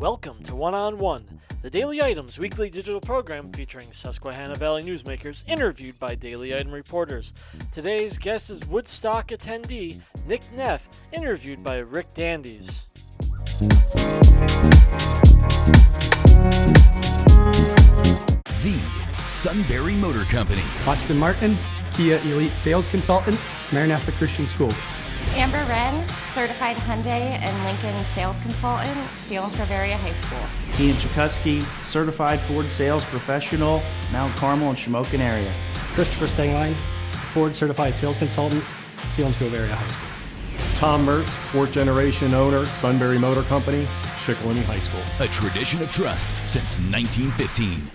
Welcome to One on One, the Daily Items weekly digital program featuring Susquehanna Valley newsmakers interviewed by Daily Item reporters. Today's guest is Woodstock attendee Nick Neff, interviewed by Rick Dandies. The Sunbury Motor Company. Austin Martin, Kia Elite Sales Consultant, Maranatha Christian School. Amber Wren, Certified Hyundai and Lincoln Sales Consultant, Seals Bavaria High School. Ian Chakosky, Certified Ford Sales Professional, Mount Carmel and Shamokin area. Christopher Stengline, Ford Certified Sales Consultant, Seals Bavaria High School. Tom Mertz, fourth generation owner, Sunbury Motor Company, Shikellamy High School. A tradition of trust since 1915.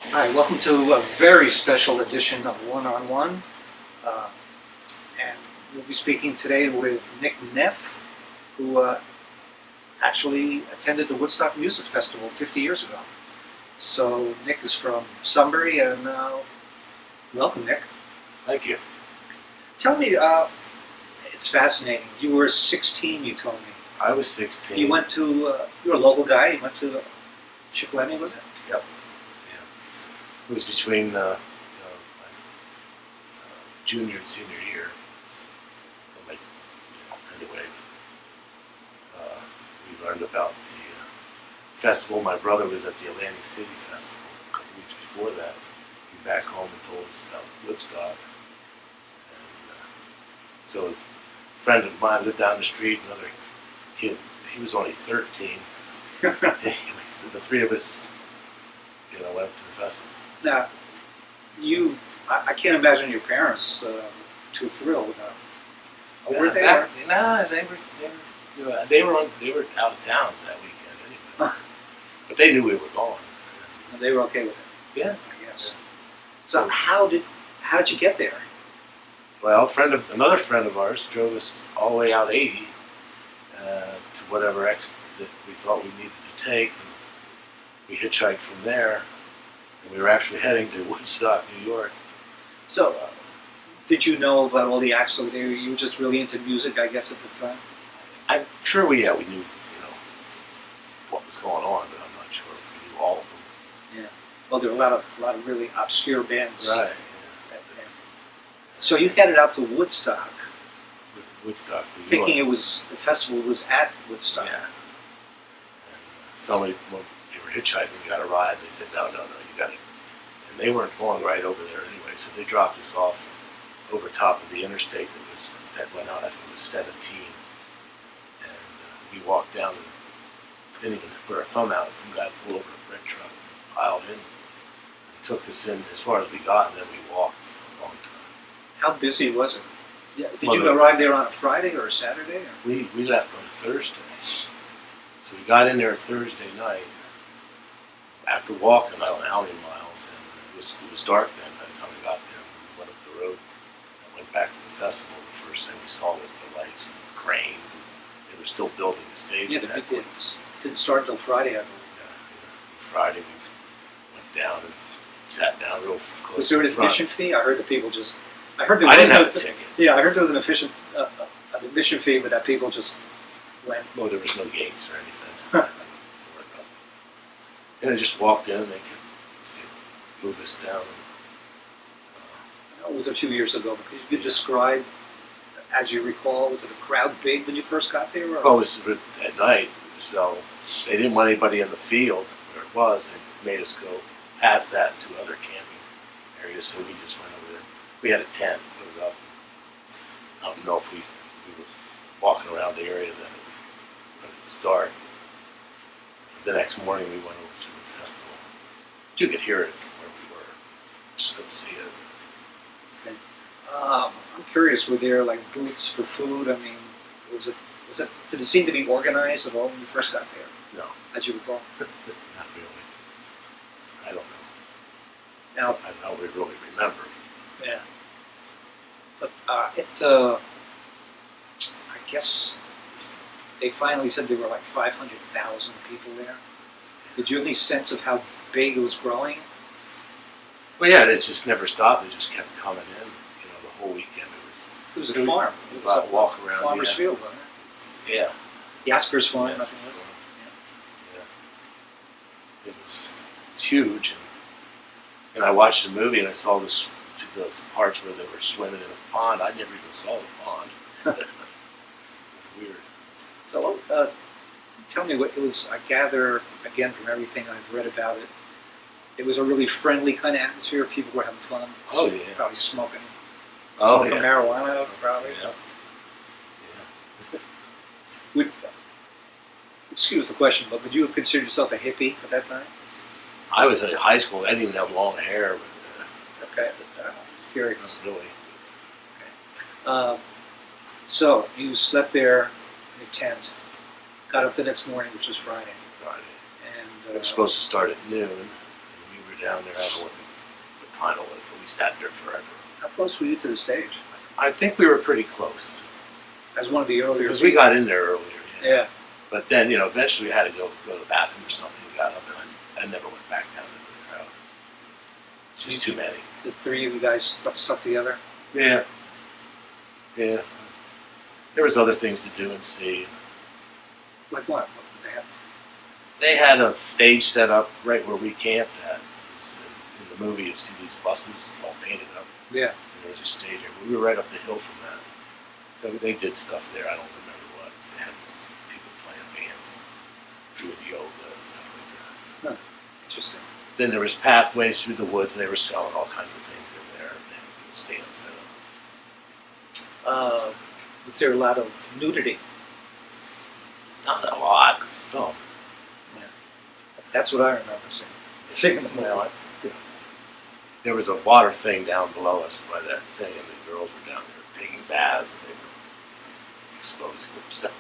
Hi, welcome to a very special edition of One on One. And we'll be speaking today with Nick Neff, who actually attended the Woodstock Music Festival 50 years ago. So Nick is from Sunbury, and welcome, Nick. Thank you. Tell me, it's fascinating. You were 16, you told me. I was 16. You went to, you're a local guy, you went to Shikellamy, was it? Yep. Yeah. It was between my junior and senior year. Anyway, we learned about the festival. My brother was at the Atlantic City Festival a couple weeks before that. He came back home and told us about Woodstock. And so a friend of mine lived down the street, another kid, he was only 13. The three of us, went to the festival. Now, I can't imagine your parents too thrilled. Were they? No, they were out of town that weekend anyway. But they knew we were going. And they were okay with it. Yeah, I guess. So how'd you get there? Well, another friend of ours drove us all the way out 80 to whatever exit that we thought we needed to take. And we hitchhiked from there, and we were actually heading to Woodstock, New York. So, did you know about all the acts over there? You were just really into music, I guess, at the time? I'm sure we knew, what was going on, but I'm not sure if we knew all of them. Yeah. Well, there were a lot of really obscure bands. Right. Yeah. So you headed out to Woodstock. Woodstock, New thinking York. The festival was at Woodstock. Yeah. And somebody, when they were hitchhiking, we got a ride, and they said, no, you got it. And they weren't going right over there anyway, so they dropped us off over top of the interstate that went out, I think it was 17. And we walked down and didn't even put our thumb out. Some guy pulled over a bread truck, piled in, and took us in as far as we got, and then we walked for a long time. How busy was it? Yeah. Did you arrive there on a Friday or a Saturday? Or? We left on a Thursday. So we got in there Thursday night. After walking, I don't know how many miles, and it was dark then by the time we got there. We went up the road. I went back to the festival. The first thing we saw was the lights and the cranes, and they were still building the stage. Yeah, at that point. It didn't start until Friday, I believe. Yeah. Friday we went down and sat down real close. Was there an to the front. admission fee? I heard that people just. I heard there I was didn't have a ticket. Yeah, I heard there was an admission fee, but that people just went. Well, there was no gates or anything. So and I just walked in, and they could move us down. It was a few years ago, but could you describe, as you recall, was it a crowd big when you first got there? Or? Well, this was at night, so they didn't want anybody in the field where it was. They made us go past that to other camping areas, so we just went over there. We had a tent, put it up. I don't know if we were walking around the area then when it was dark. The next morning we went over to the festival. You could hear it from where we were, just couldn't see it. Okay. I'm curious, were there like booths for food? I mean, did it seem to be organized at all when you first got there? No. As you recall? Not really. I don't know. Now, I don't really remember. Yeah. But I guess they finally said there were like 500,000 people there. Did you have any sense of how big it was growing? Well, yeah, it just never stopped. It just kept coming in, the whole weekend. It was a farm. It was a walk around. Farmer's yeah. field, wasn't it? Yeah. Jasper's farm. Jasper's nothing like farm. that. It's huge. And I watched the movie and I saw those parts where they were swimming in a pond. I never even saw the pond. It was weird. So, tell me what it was. I gather, again, from everything I've read about it, it was a really friendly kind of atmosphere. People were having fun. Oh, yeah. Probably smoking Oh, yeah. marijuana, probably. Yeah. Excuse the question, but would you have considered yourself a hippie at that time? I was in high school. I didn't even have long hair. But, Okay. Just curious. not really. So, you slept there in a tent, got up the next morning, which was Friday. Friday. And It was supposed to start at noon. And we were down there. I don't know what the final was, but we sat there forever. how close were you to the stage? I think we were pretty close. As one of the earlier Because we got in there earlier. Yeah. But then, eventually we had to go to the bathroom or something. We got up and I never went back down into the crowd. It's just too many. The three of you guys stuck together? Yeah. Yeah. There was other things to do and see. Like what? What did they have? They had a stage set up right where we camped at. In the movie, you see these buses all painted up. Yeah. And there was a stage there. We were right up the hill from that. So they did stuff there. I don't remember what. They had people playing bands and doing yoga and stuff like that. Huh. Interesting. Then there was pathways through the woods. They were selling all kinds of things in there. And they had stands set up. Was there a lot of nudity? Not a lot. Some. That's what I remember seeing. Well, there was a water thing down below us by that thing, and the girls were down there taking baths, and they were exposing themselves.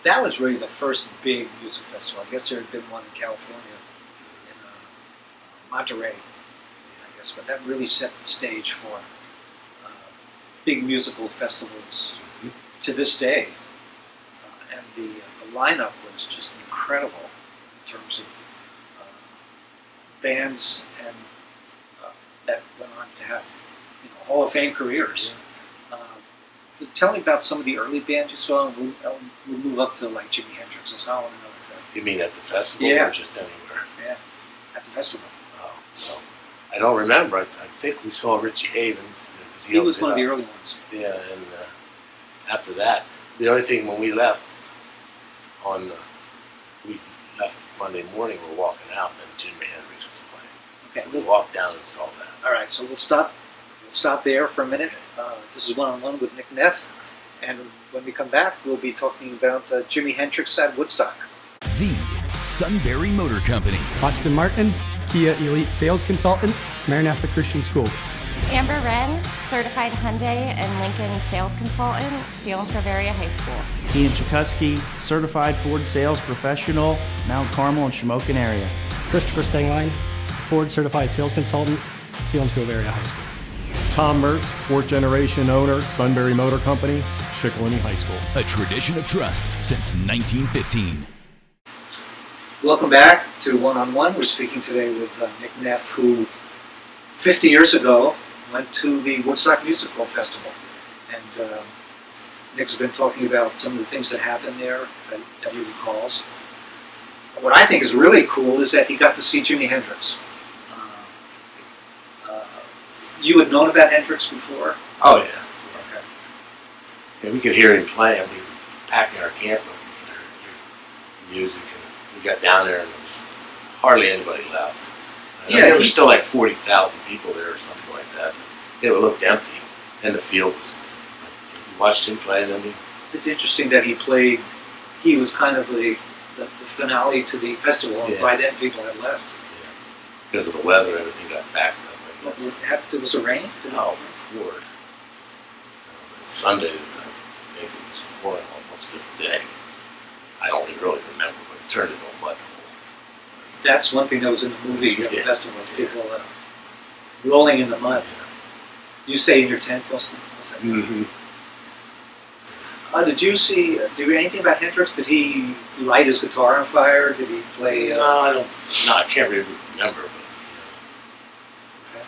That was really the first big music festival. I guess there had been one in California, in Monterey, I guess, but that really set the stage for big musical festivals to this day. And the lineup was just incredible in terms of bands and that went on to have Hall of Fame careers. Tell me about some of the early bands you saw, and we'll move up to like Jimi Hendrix and so on and other things. You mean at the festival Yeah. or just anywhere? Yeah, at the festival. Oh, no. I don't remember. I think we saw Richie Havens. He was one of the early ones. Yeah, and after that, the only thing when we left we left Monday morning, we were walking out, and Jimi Hendrix was playing. Okay, So we walked down and saw that. all right, so we'll stop there for a minute. This is One-on-One with Nick Neff, and when we come back, we'll be talking about Jimi Hendrix at Woodstock. The Sunbury Motor Company. Austin Martin, Kia Elite Sales Consultant, Maranatha Christian School. Amber Wren, certified Hyundai and Lincoln sales consultant, Salinas Bavaria High School. Ian Chakosky, certified Ford sales professional, Mount Carmel and Shamokin area. Christopher Stengline, Ford certified sales consultant, Salinas Bavaria High School. Tom Mertz, fourth generation owner, Sunbury Motor Company, Shikellamy High School. A tradition of trust since 1915. Welcome back to One-on-One. We're speaking today with Nick Neff, who 50 years ago went to the Woodstock Musical Festival. And Nick's been talking about some of the things that happened there that he recalls. What I think is really cool is that he got to see Jimi Hendrix. You had known about Hendrix before? Oh, yeah. Okay. Yeah, we could hear him playing. We were packing our camper. We could hear music. And we got down there, and there was hardly anybody left. There was still like 40,000 people there or something like that. It looked empty, and the field was. We watched him play, and then It's interesting that he was kind of the finale to the festival, and by then people had left. because of the weather, everything got backed up. I guess. There was a rain? No, it was poured. Sunday, I think it was pouring almost a day. I don't really remember, but it turned into a mud hole. That's one thing that was in the movie of the festival, people rolling in the mud. You stay in your tent most of the time? Mm-hmm. Did you hear anything about Hendrix? Did he light his guitar on fire? Did he play? No, I can't really remember. But,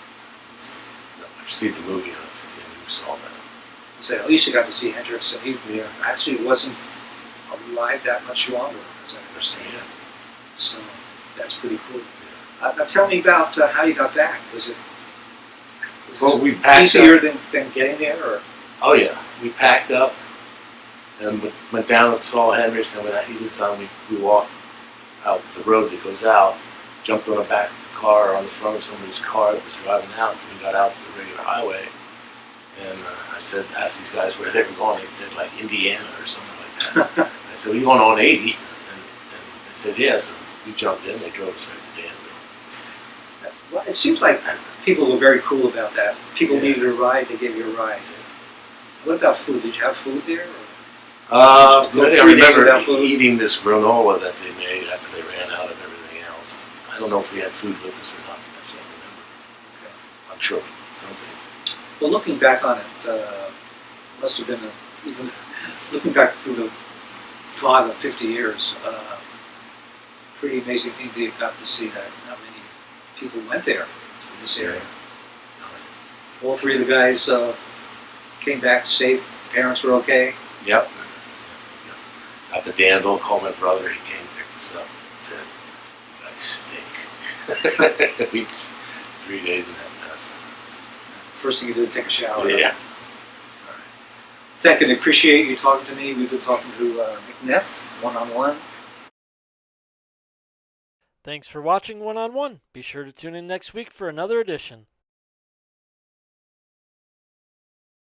I've seen the movie, and we saw that. So at least you got to see Hendrix, and he actually wasn't alive that much longer, as I understand. So that's pretty cool. Now tell me about how you got back. Was it We packed easier up. than getting there? Or? Oh yeah, we packed up and went down and saw Hendricks. And when he was done, we walked out the road that goes out, jumped on the back of the car, on the front of somebody's car that was driving out until we got out to the regular highway. And I asked these guys where they were going. They said like Indiana or something like that. I said, "Well, you going on 80?" And they said, "Yeah." So we jumped in. They drove us right to Danville. Well, it seems like people were very cool about that. People Yeah. needed a ride, they gave you a ride. What about food? Did you have food there? Or? I Go 3 days without remember food? eating this granola that they made after they ran out of everything else. I don't know if we had food with us or not. That's what I remember. Okay. I'm sure we did something. Well, looking back on it, must have been even looking back through the fog of 50 years. Pretty amazing thing that you got to see that how many people went there in this area. All 3 of the guys came back safe. Parents were okay. Yep. Out to Danville, called my brother. He came, picked us up, and said, "You guys stink." We 3 days in that mess. First thing you did was take a shower. Yeah. All right. Thank you and appreciate you talking to me. We've been talking to Nick Neff, one-on-one. Thanks for watching One on One. Be sure to tune in next week for another edition.